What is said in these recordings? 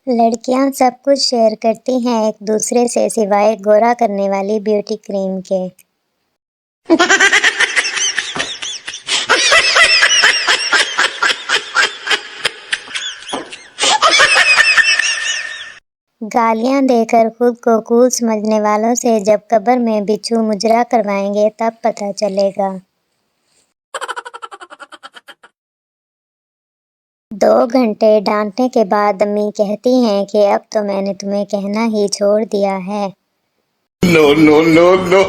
लड़कियां सब कुछ शेयर करती हैं एक दूसरे से सिवाय गोरा करने वाली ब्यूटी क्रीम के। गालियां देकर खुद को कूल समझने वालों से जब कब्र में बिच्छू मुजरा करवाएंगे तब पता चलेगा। 2 घंटे डांटने के बाद अम्मी कहती हैं कि अब तो मैंने तुम्हें कहना ही छोड़ दिया है। No, no, no, no.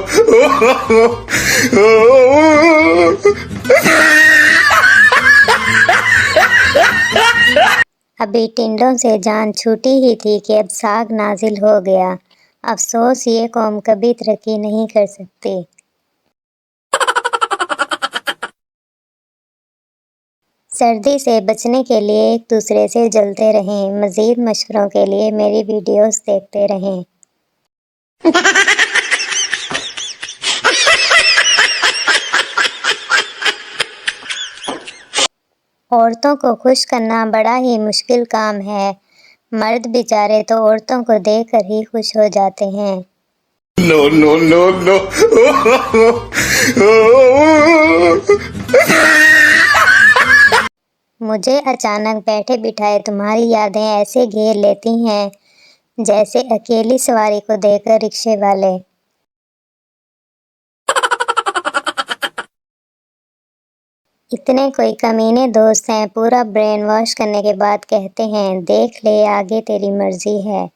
अभी टिंडों से जान छूटी ही थी कि अब साग नाजिल हो गया। अफसोस ये कौम कभी तरक्की नहीं कर सकती। सर्दी से बचने के लिए एक दूसरे से जलते रहें। मज़ीद मशवरों के लिए मेरी वीडियोस देखते रहें। औरतों को खुश करना बड़ा ही मुश्किल काम है। मर्द बेचारे तो औरतों को देखकर ही खुश हो जाते हैं। No, no, no, no. मुझे अचानक बैठे बिठाए तुम्हारी यादें ऐसे घेर लेती हैं जैसे अकेली सवारी को देखकर रिक्शे वाले। इतने कोई कमीने दोस्त हैं, पूरा ब्रेन वॉश करने के बाद कहते हैं देख ले आगे तेरी मर्जी है।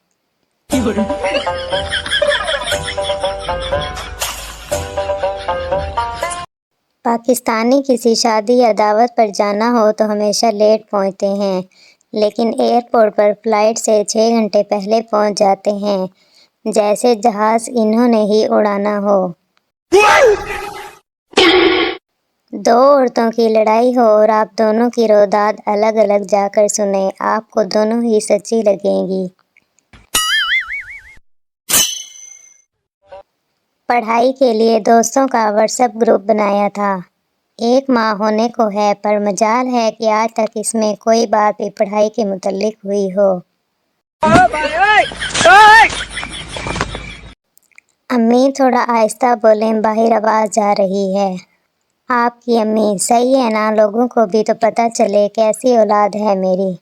पाकिस्तानी किसी शादी या दावत पर जाना हो तो हमेशा लेट पहुंचते हैं, लेकिन एयरपोर्ट पर फ्लाइट से 6 घंटे पहले पहुंच जाते हैं, जैसे जहाज इन्होंने ही उड़ाना हो। 2 औरतों की लड़ाई हो और आप दोनों की रोदाद अलग अलग जाकर सुने, आपको दोनों ही सच्ची लगेंगी। पढ़ाई के लिए दोस्तों का व्हाट्सएप ग्रुप बनाया था। 1 माह होने को है, पर मजाल है कि आज तक इसमें कोई बात भी पढ़ाई के मुतल्लिक हुई हो। अम्मी थोड़ा आहिस्ता बोलें, बाहर आवाज़ जा रही है। आपकी अम्मी सही है ना, लोगों को भी तो पता चले कैसी औलाद है मेरी।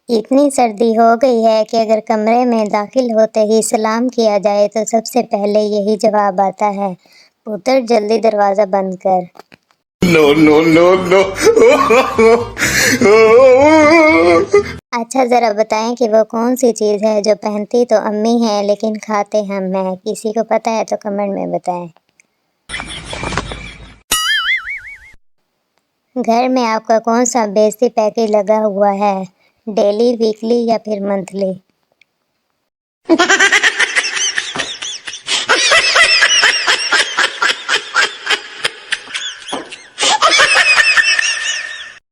इतनी सर्दी हो गई है कि अगर कमरे में दाखिल होते ही सलाम किया जाए तो सबसे पहले यही जवाब आता है, पुत्र जल्दी दरवाज़ा बंद कर। No, no, no, no. अच्छा ज़रा बताएं कि वो कौन सी चीज़ है जो पहनती तो अम्मी है लेकिन खाते हम हैं। किसी को पता है तो कमेंट में बताएं। घर में आपका कौन सा बेसिक पैकेज लगा हुआ है, डेली, वीकली या फिर मंथली?